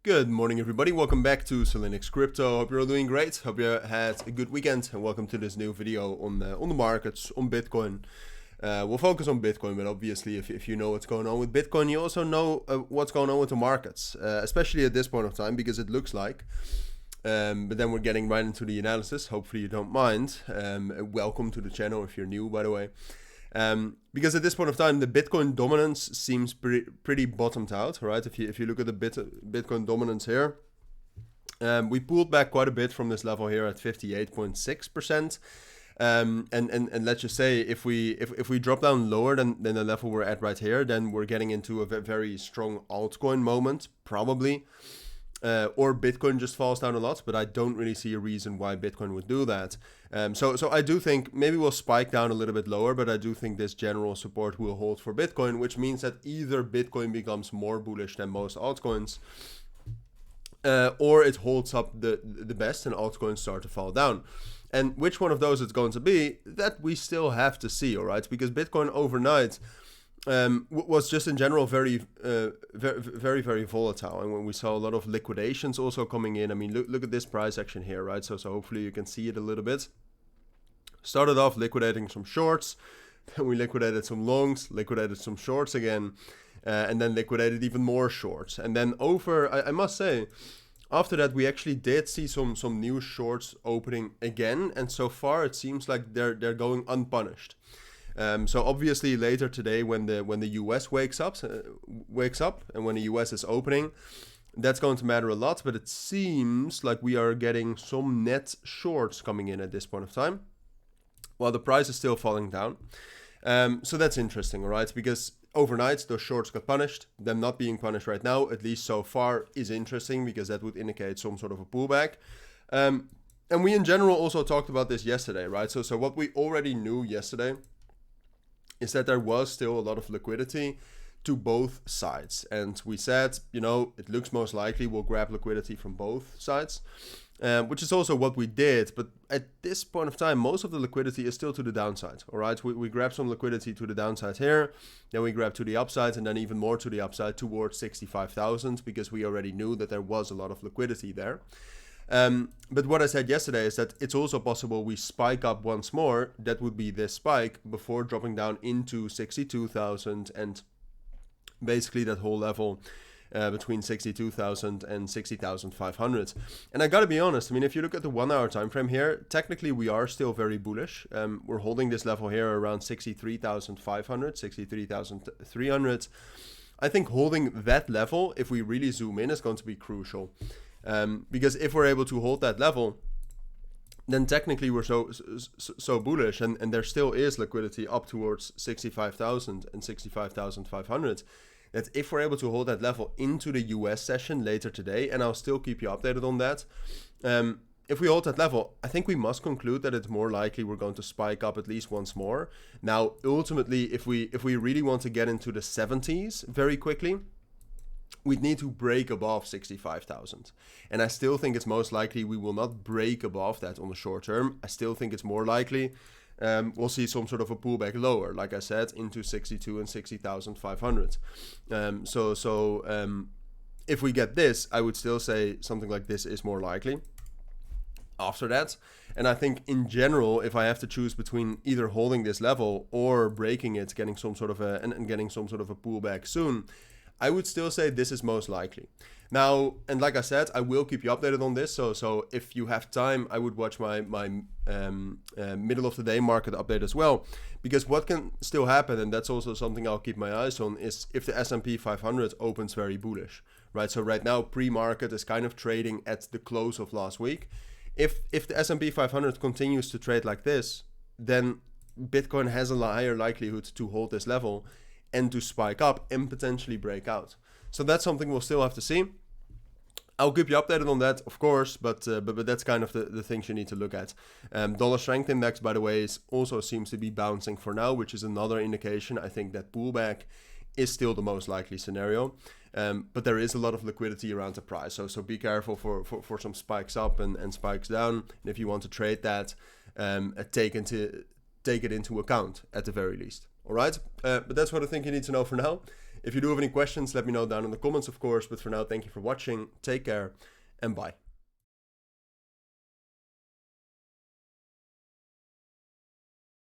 Good morning, everybody. Welcome back to Cilinix Crypto. Hope you're all doing great. Hope you had a good weekend, and welcome to this new video on the markets, on Bitcoin. We'll focus on Bitcoin, but obviously, if you know what's going on with Bitcoin, you also know what's going on with the markets, especially at this point of time, because it looks like. But then we're getting right into the analysis. Hopefully, you don't mind. Welcome to the channel if you're new, by the way. Because at this point of time, the Bitcoin dominance seems pretty bottomed out, right? If you look at the Bitcoin dominance here, we pulled back quite a bit from this level here at 58.6%. And let's just say if we drop down lower than the level we're at right here, then we're getting into a very strong altcoin moment, probably. Or Bitcoin just falls down a lot, but I don't really see a reason why Bitcoin would do that. So I do think maybe we'll spike down a little bit lower, but I do think this general support will hold for Bitcoin, which means that either Bitcoin becomes more bullish than most altcoins, or it holds up the best and altcoins start to fall down. And which one of those it's going to be, that we still have to see, all right? Because Bitcoin overnight was just in general very volatile, and when we saw a lot of liquidations also coming in. I mean, look at this price action here, right? So hopefully you can see it a little bit. Started off liquidating some shorts, then we liquidated some longs, liquidated some shorts again, and then liquidated even more shorts. And then I must say, after that we actually did see some new shorts opening again, and so far it seems like they're going unpunished. So obviously later today, when the US wakes up, and when the US is opening, that's going to matter a lot. But it seems like we are getting some net shorts coming in at this point of time, while the price is still falling down. So that's interesting, all right? Because overnight those shorts got punished. Them not being punished right now, at least so far, is interesting, because that would indicate some sort of a pullback. And we in general also talked about this yesterday, right? So what we already knew yesterday is that there was still a lot of liquidity to both sides. And we said, it looks most likely we'll grab liquidity from both sides, which is also what we did. But at this point of time, most of the liquidity is still to the downside, all right? We grabbed some liquidity to the downside here, then we grabbed to the upside, and then even more to the upside towards 65,000, because we already knew that there was a lot of liquidity there. But what I said yesterday is that it's also possible we spike up once more. That would be this spike before dropping down into 62,000, and basically that whole level between 62,000 and 60,500. And I gotta be honest, I mean, if you look at the 1 hour time frame here, technically we are still very bullish. We're holding this level here around 63,500, 63,300. I think holding that level, if we really zoom in, is going to be crucial. Because if we're able to hold that level, then technically we're so bullish, and there still is liquidity up towards 65,000 and 65,500, that if we're able to hold that level into the US session later today, and I'll still keep you updated on that, if we hold that level, I think we must conclude that it's more likely we're going to spike up at least once more. Now, ultimately, if we really want to get into the 70s very quickly, we'd need to break above 65,000. And I still think it's most likely we will not break above that on the short term. I still think it's more likely we'll see some sort of a pullback lower, like I said, into 62 and 60,500. If we get this, I would still say something like this is more likely after that. And I think in general, if I have to choose between either holding this level or breaking it, getting some sort of a pullback soon, I would still say this is most likely. Now, and like I said, I will keep you updated on this. So if you have time, I would watch my middle of the day market update as well. Because what can still happen, and that's also something I'll keep my eyes on, is if the S&P 500 opens very bullish, right? So right now, pre-market is kind of trading at the close of last week. If the S&P 500 continues to trade like this, then Bitcoin has a higher likelihood to hold this level and to spike up and potentially break out. So that's something we'll still have to see. I'll keep you updated on that, of course, but that's kind of the things you need to look at. Dollar strength index, by the way, also seems to be bouncing for now, which is another indication. I think that pullback is still the most likely scenario. But there is a lot of liquidity around the price. So be careful for some spikes up and spikes down. And if you want to trade that, take it into account at the very least. All right, but that's what I think you need to know for now. If you do have any questions, let me know down in the comments, of course. But for now, thank you for watching. Take care and bye.